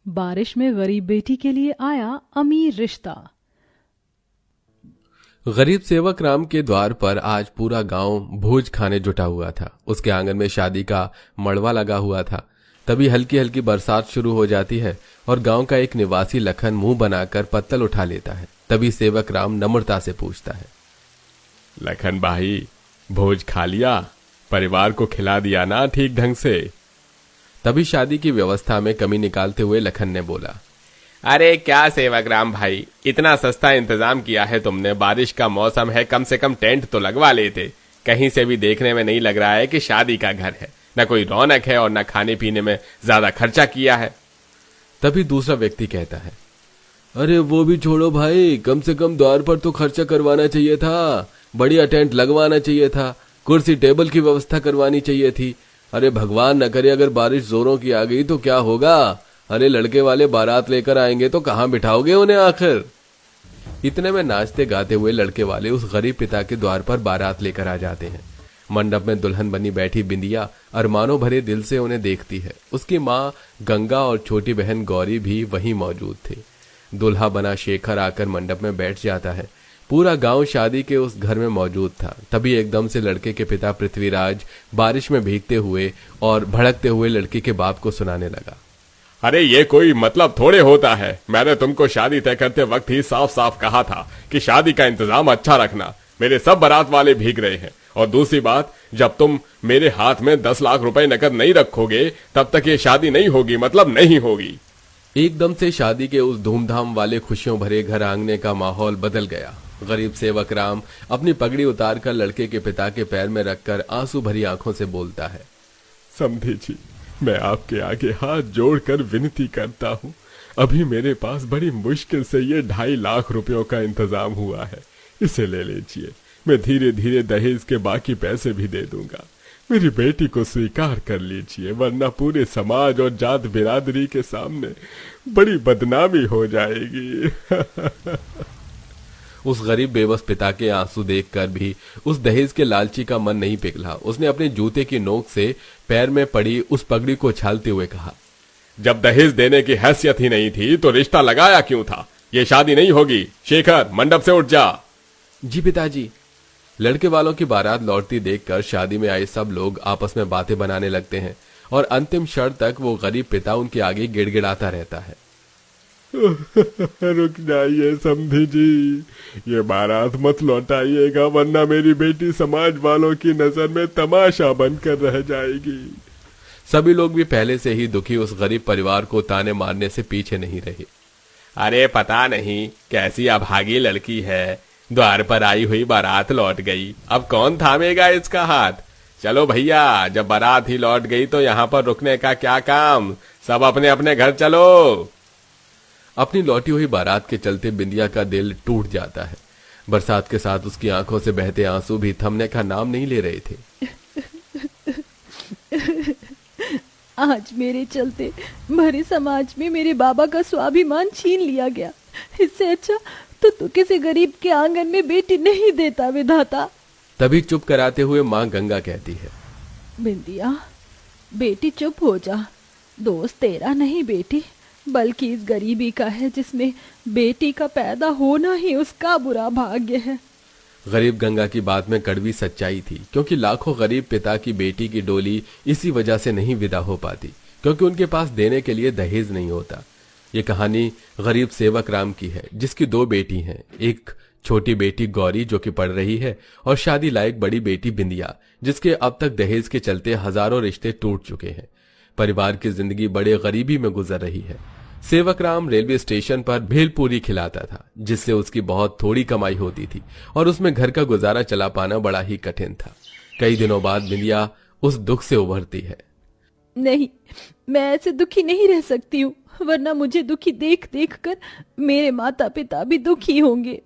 बारिश में गरीब बेटी के लिए आया अमीर रिश्ता। गरीब सेवक राम के द्वार पर आज पूरा गांव भोज खाने जुटा हुआ था। उसके आंगन में शादी का मड़वा लगा हुआ था। तभी हल्की हल्की बरसात शुरू हो जाती है और गांव का एक निवासी लखन मुंह बनाकर पत्तल उठा लेता है। तभी सेवक राम नम्रता से पूछता है, लखन भाई, भोज खा लिया? परिवार को खिला दिया ना ठीक ढंग से? तभी शादी की व्यवस्था में कमी निकालते हुए लखन ने बोला, अरे क्या सेवक राम भाई, इतना सस्ता इंतजाम किया है तुमने। बारिश का मौसम है, कम से कम टेंट तो लगवा लेते। कहीं से भी देखने में नहीं लग रहा है कि शादी का घर है। न कोई रौनक है और न खाने पीने में ज्यादा खर्चा किया है। तभी दूसरा व्यक्ति कहता है, अरे वो भी छोड़ो भाई, कम से कम द्वार पर तो खर्चा करवाना चाहिए था। बढ़िया टेंट लगवाना चाहिए था। कुर्सी टेबल की व्यवस्था करवानी चाहिए थी। अरे भगवान न करे अगर बारिश जोरों की आ गई तो क्या होगा? अरे लड़के वाले बारात लेकर आएंगे तो कहां बिठाओगे उन्हें आखिर? इतने में नाचते गाते हुए लड़के वाले उस गरीब पिता के द्वार पर बारात लेकर आ जाते हैं। मंडप में दुल्हन बनी बैठी बिंदिया अरमानों भरे दिल से उन्हें देखती है। उसकी माँ गंगा और छोटी बहन गौरी भी वहीं मौजूद थी। दूल्हा बना शेखर आकर मंडप में बैठ जाता है। पूरा गांव शादी के उस घर में मौजूद था। तभी एकदम से लड़के के पिता पृथ्वीराज बारिश में भीगते हुए और भड़कते हुए लड़की के बाप को सुनाने लगा, अरे ये कोई मतलब थोड़े होता है। मैंने तुमको शादी तय करते वक्त ही साफ साफ कहा था कि शादी का इंतजाम अच्छा रखना। मेरे सब बारात वाले भीग रहे हैं। और दूसरी बात, जब तुम मेरे हाथ में 10 लाख रुपए नकद नहीं रखोगे तब तक ये शादी नहीं होगी, मतलब नहीं होगी। एकदम से शादी के उस धूमधाम वाले खुशियों भरे घर आंगने का माहौल बदल गया। गरीब सेवक राम अपनी पगड़ी उतारकर लड़के के पिता के पैर में रखकर आंसू भरी आंखों से बोलता है, समझी जी, मैं आपके आगे हाथ जोड़कर विनती करता हूँ। अभी मेरे पास बड़ी मुश्किल से ये 2.5 लाख रुपयों का इंतजाम हुआ है। इसे ले लीजिए। मैं धीरे धीरे दहेज के बाकी पैसे भी दे दूंगा। मेरी बेटी को स्वीकार कर लीजिए, वरना पूरे समाज और जात बिरादरी के सामने बड़ी बदनामी हो जाएगी। उस गरीब बेबस पिता के आंसू देखकर भी उस दहेज के लालची का मन नहीं पिघला। उसने अपने जूते की नोक से पैर में पड़ी उस पगड़ी को छालते हुए कहा, जब दहेज देने की हैसियत ही नहीं थी तो रिश्ता लगाया क्यों था? ये शादी नहीं होगी। शेखर, मंडप से उठ जा। जी पिताजी। लड़के वालों की बारात लौटती देखकर शादी में आए सब लोग आपस में बातें बनाने लगते हैं और अंतिम क्षण तक वो गरीब पिता उनके आगे गिड़गिड़ाता रहता है। रुक जाइए समधी जी, ये बारात मत लौटाइएगा, वरना मेरी बेटी समाज वालों की नजर में तमाशा बनकर रह जाएगी। सभी लोग भी पहले से ही दुखी उस गरीब परिवार को ताने मारने से पीछे नहीं रहे। अरे पता नहीं कैसी अभागी लड़की है, द्वार पर आई हुई बारात लौट गई। अब कौन थामेगा इसका हाथ? चलो भैया, जब बारात ही लौट गई तो यहाँ पर रुकने का क्या काम? सब अपने अपने घर चलो। अपनी लौटी हुई बारात के चलते बिंदिया का दिल टूट जाता है। बरसात के साथ उसकी आंखों से बहते आंसू भी थमने का नाम नहीं ले रहे थे। आज मेरे चलते भरे समाज में मेरे बाबा का स्वाभिमान छीन लिया गया। इससे अच्छा तो तू किसी गरीब के आंगन में बेटी नहीं देता विधाता। तभी चुप कराते हुए माँ गंगा कहती है, बिंदिया बेटी चुप हो जा। दोस्त तेरा नहीं बेटी, बल्कि इस गरीबी का है जिसमें बेटी का पैदा होना ही उसका बुरा भाग्य है। गरीब गंगा की बात में कड़वी सच्चाई थी, क्योंकि लाखों गरीब पिता की बेटी की डोली इसी वजह से नहीं विदा हो पाती, क्योंकि उनके पास देने के लिए दहेज नहीं होता। ये कहानी गरीब सेवक राम की है, जिसकी 2 बेटी हैं। एक छोटी बेटी गौरी जो कि पढ़ रही है, और शादी लायक बड़ी बेटी बिंदिया, जिसके अब तक दहेज के चलते हजारों रिश्ते टूट चुके हैं। परिवार की जिंदगी बड़े गरीबी में गुजर रही है। सेवक राम रेलवे स्टेशन पर भेलपूरी खिलाता था, जिससे उसकी बहुत थोड़ी कमाई होती थी और उसमें घर का गुजारा चला पाना बड़ा ही कठिन था। कई दिनों बाद बिंदिया उस दुख से उभरती है। नहीं, मैं ऐसे दुखी नहीं रह सकती हूँ, वरना मुझे दुखी देख देख कर मेरे माता पिता भी दुखी होंगे।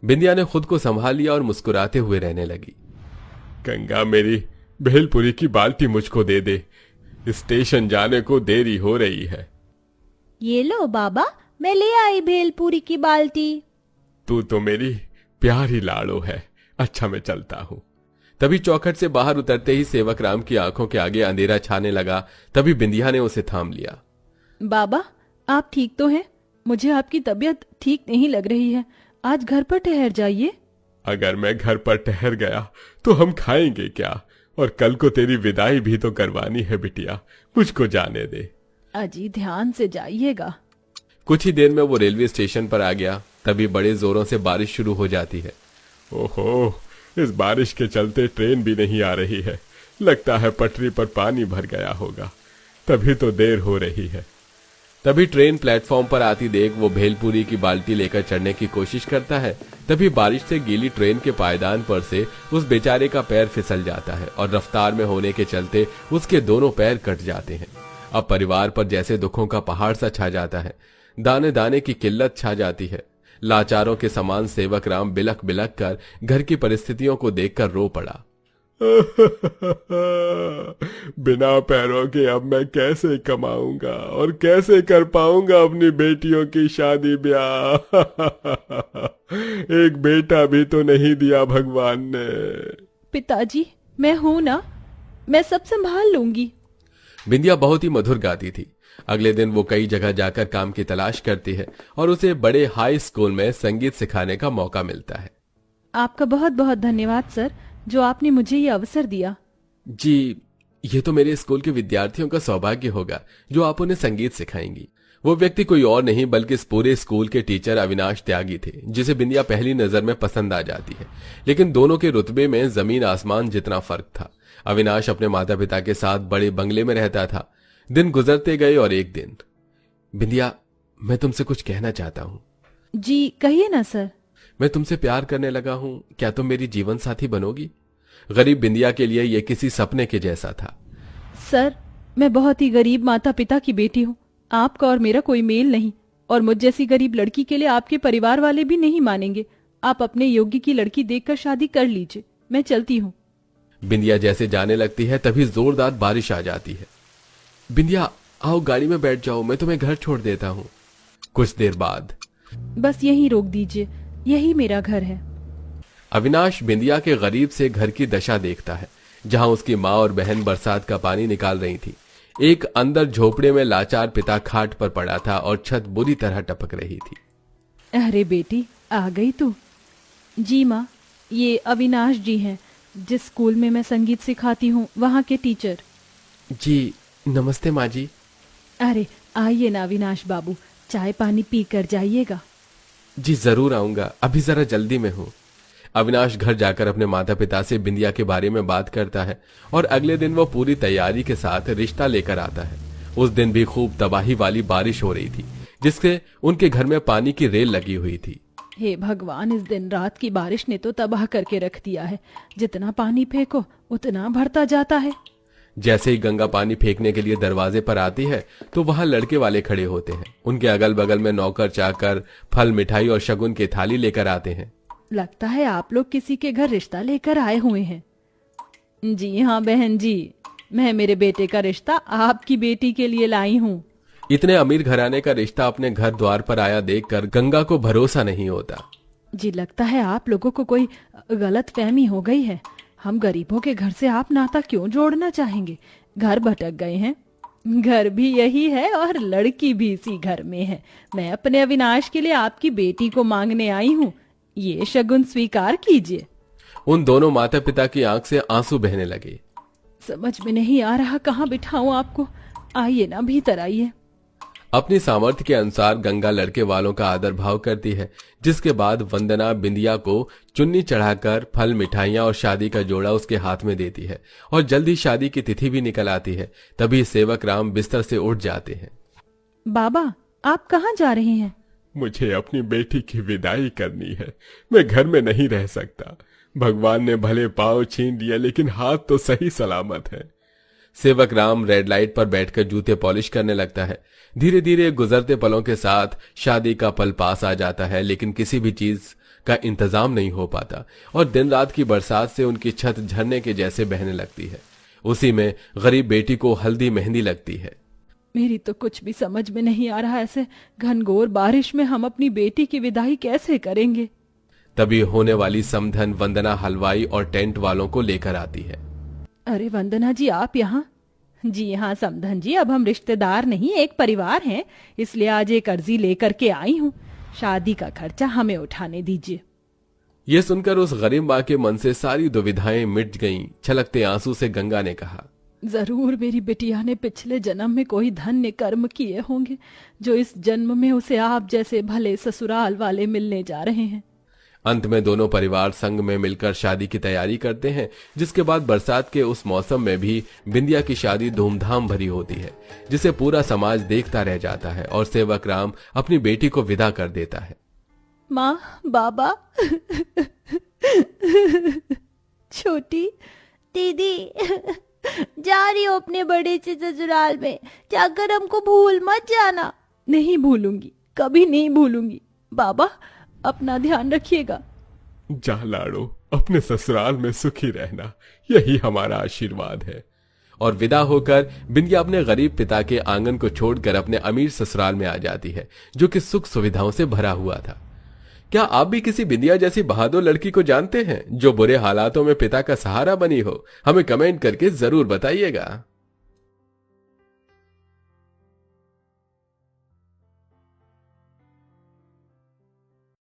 बिंदिया ने खुद को संभाल लिया और मुस्कुराते हुए रहने लगी। गंगा, मेरी भेलपुरी की बाल्टी मुझको दे दे, स्टेशन जाने को देरी हो रही है। ये लो बाबा, मैं ले आई भेलपूरी की बाल्टी। तू तो मेरी प्यारी लाड़ो है। अच्छा, मैं चलता हूँ। तभी चौखट से बाहर उतरते ही सेवक राम की आंखों के आगे अंधेरा छाने लगा। तभी बिंदिया ने उसे थाम लिया। बाबा, आप ठीक तो हैं? मुझे आपकी तबीयत ठीक नहीं लग रही है। आज घर पर ठहर जाइए। अगर मैं घर पर ठहर गया तो हम खाएंगे क्या? और कल को तेरी विदाई भी तो करवानी है बिटिया, मुझको जाने दे। अजी ध्यान से जाइएगा। कुछ ही देर में वो रेलवे स्टेशन पर आ गया। तभी बड़े जोरों से बारिश शुरू हो जाती है। ओहो, इस बारिश के चलते ट्रेन भी नहीं आ रही है। लगता है पटरी पर पानी भर गया होगा, तभी तो देर हो रही है। तभी ट्रेन प्लेटफॉर्म पर आती देख वो भेलपूरी की बाल्टी लेकर चढ़ने की कोशिश करता है। तभी बारिश से गीली ट्रेन के पायदान पर से उस बेचारे का पैर फिसल जाता है और रफ्तार में होने के चलते उसके दोनों पैर कट जाते हैं। अब परिवार पर जैसे दुखों का पहाड़ सा छा जाता है। दाने दाने की किल्लत छा जाती है। लाचारों के समान सेवक राम बिलख बिलख कर घर की परिस्थितियों को देखकर रो पड़ा। बिना पैरों के अब मैं कैसे कमाऊंगा और कैसे कर पाऊंगा अपनी बेटियों की शादी ब्याह? एक बेटा भी तो नहीं दिया भगवान ने। पिताजी, मैं हूं ना, मैं सब संभाल लूंगी। बिंदिया बहुत ही मधुर गाती थी। अगले दिन वो कई जगह जाकर काम की तलाश करती है और उसे बड़े हाई स्कूल में संगीत सिखाने का मौका मिलता है। आपका बहुत बहुत धन्यवाद सर, जो आपने मुझे ये अवसर दिया। जी, ये तो मेरे स्कूल के विद्यार्थियों का सौभाग्य होगा जो आप उन्हें संगीत सिखाएंगी। वो व्यक्ति कोई और नहीं बल्कि इस पूरे स्कूल के टीचर अविनाश त्यागी थे, जिसे बिंदिया पहली नजर में पसंद आ जाती है। लेकिन दोनों के रुतबे में जमीन आसमान जितना फर्क था। अविनाश अपने माता पिता के साथ बड़े बंगले में रहता था। दिन गुजरते गए और एक दिन, बिंदिया, मैं तुमसे कुछ कहना चाहता हूँ। जी कहिए ना सर। मैं तुमसे प्यार करने लगा हूँ, क्या तुम मेरी जीवन साथी बनोगी? गरीब बिंदिया के लिए यह किसी सपने के जैसा था। सर, मैं बहुत ही गरीब माता पिता की बेटी हूँ। आपका और मेरा कोई मेल नहीं, और मुझ जैसी गरीब लड़की के लिए आपके परिवार वाले भी नहीं मानेंगे। आप अपने योग्य की लड़की देखकर शादी कर लीजिए। मैं चलती हूँ। बिंदिया जैसे जाने लगती है तभी जोरदार बारिश आ जाती है। बिंदिया, आओ गाड़ी में बैठ जाओ, मैं तुम्हें घर छोड़ देता हूँ। कुछ देर बाद, बस यहीं रोक दीजिए, यही मेरा घर है। अविनाश बिंदिया के गरीब से घर की दशा देखता है, जहां उसकी माँ और बहन बरसात का पानी निकाल रही थी। एक अंदर झोपड़े में लाचार पिता खाट पर पड़ा था और छत बुरी तरह टपक रही थी। अरे बेटी, आ गई तू? जी माँ, ये अविनाश जी हैं, जिस स्कूल में मैं संगीत सिखाती हूँ, वहाँ के टीचर। जी नमस्ते माँ जी। अरे आइए ना अविनाश बाबू, चाय पानी पी कर जाइएगा। जी जरूर आऊंगा, अभी जरा जल्दी में हूँ। अविनाश घर जाकर अपने माता पिता से बिंदिया के बारे में बात करता है और अगले दिन वो पूरी तैयारी के साथ रिश्ता लेकर आता है। उस दिन भी खूब तबाही वाली बारिश हो रही थी, जिससे उनके घर में पानी की रेल लगी हुई थी। हे भगवान, इस दिन रात की बारिश ने तो तबाह करके रख दिया है। जितना पानी फेंको उतना भरता जाता है। जैसे ही गंगा पानी फेंकने के लिए दरवाजे पर आती है तो वहां लड़के वाले खड़े होते हैं। उनके अगल बगल में नौकर चाकर फल मिठाई और शगुन की थाली लेकर आते हैं। लगता है आप लोग किसी के घर रिश्ता लेकर आए हुए हैं। जी हाँ बहन जी, मैं मेरे बेटे का रिश्ता आपकी बेटी के लिए लाई हूँ। इतने अमीर घराने का रिश्ता अपने घर द्वार पर आया देखकर गंगा को भरोसा नहीं होता। जी लगता है आप लोगों को कोई गलत फहमी हो गई है। हम गरीबों के घर से आप नाता क्यों जोड़ना चाहेंगे? घर भटक गए हैं। घर भी यही है और लड़की भी इसी घर में है। मैं अपने अविनाश के लिए आपकी बेटी को मांगने आई हूँ। ये शगुन स्वीकार कीजिए। उन दोनों माता पिता की आंख से आंसू बहने लगे। समझ में नहीं आ रहा कहाँ बिठाऊं आपको। आइए ना, भीतर आइए। अपनी सामर्थ्य के अनुसार गंगा लड़के वालों का आदर भाव करती है, जिसके बाद वंदना बिंदिया को चुन्नी चढ़ाकर फल मिठाइयां और शादी का जोड़ा उसके हाथ में देती है और जल्दी शादी की तिथि भी निकल आती है। तभी सेवक राम बिस्तर से उठ जाते हैं। बाबा, आप कहाँ जा रहे हैं? मुझे अपनी बेटी की विदाई करनी है। मैं घर में नहीं रह सकता। भगवान ने भले पाँव छीन लिया, लेकिन हाथ तो सही सलामत है। सेवक राम रेड लाइट पर बैठकर जूते पॉलिश करने लगता है। धीरे धीरे गुजरते पलों के साथ शादी का पल पास आ जाता है, लेकिन किसी भी चीज का इंतजाम नहीं हो पाता और दिन रात की बरसात से उनकी छत झरने के जैसे बहने लगती है। उसी में गरीब बेटी को हल्दी मेहंदी लगती है। मेरी तो कुछ भी समझ में नहीं आ रहा। ऐसे घनघोर बारिश में हम अपनी बेटी की विदाई कैसे करेंगे? तभी होने वाली समधन वंदना हलवाई और टेंट वालों को लेकर आती है। अरे वंदना जी, आप यहाँ? जी हाँ समधन जी, अब हम रिश्तेदार नहीं एक परिवार हैं, इसलिए आज एक अर्जी लेकर के आई हूँ। शादी का खर्चा हमें उठाने दीजिए। यह सुनकर उस गरीब माँ के मन से सारी दुविधाएं मिट गईं। छलकते आंसू से गंगा ने कहा, जरूर मेरी बिटिया ने पिछले जन्म में कोई धन्य कर्म किए होंगे, जो इस जन्म में उसे आप जैसे भले ससुराल वाले मिलने जा रहे हैं। अंत में दोनों परिवार संग में मिलकर शादी की तैयारी करते हैं, जिसके बाद बरसात के उस मौसम में भी बिंदिया की शादी धूमधाम भरी होती है, जिसे पूरा समाज देखता रह जाता है और सेवक राम अपनी बेटी को विदा कर देता है। माँ, बाबा, छोटी दीदी जा रही हो अपने बड़े से ससुराल में, जाकर हमको भूल मत जाना। नहीं भूलूंगी, कभी नहीं भूलूंगी। बाबा अपना ध्यान रखिएगा। जा लाड़ो, अपने ससुराल में सुखी रहना, यही हमारा आशीर्वाद है। और विदा होकर बिंदिया अपने गरीब पिता के आंगन को छोड़कर अपने अमीर ससुराल में आ जाती है, जो कि सुख सुविधाओं से भरा हुआ था। क्या आप भी किसी बिंदिया जैसी बहादुर लड़की को जानते हैं जो बुरे हालातों में पिता का सहारा बनी हो? हमें कमेंट करके जरूर बताइएगा।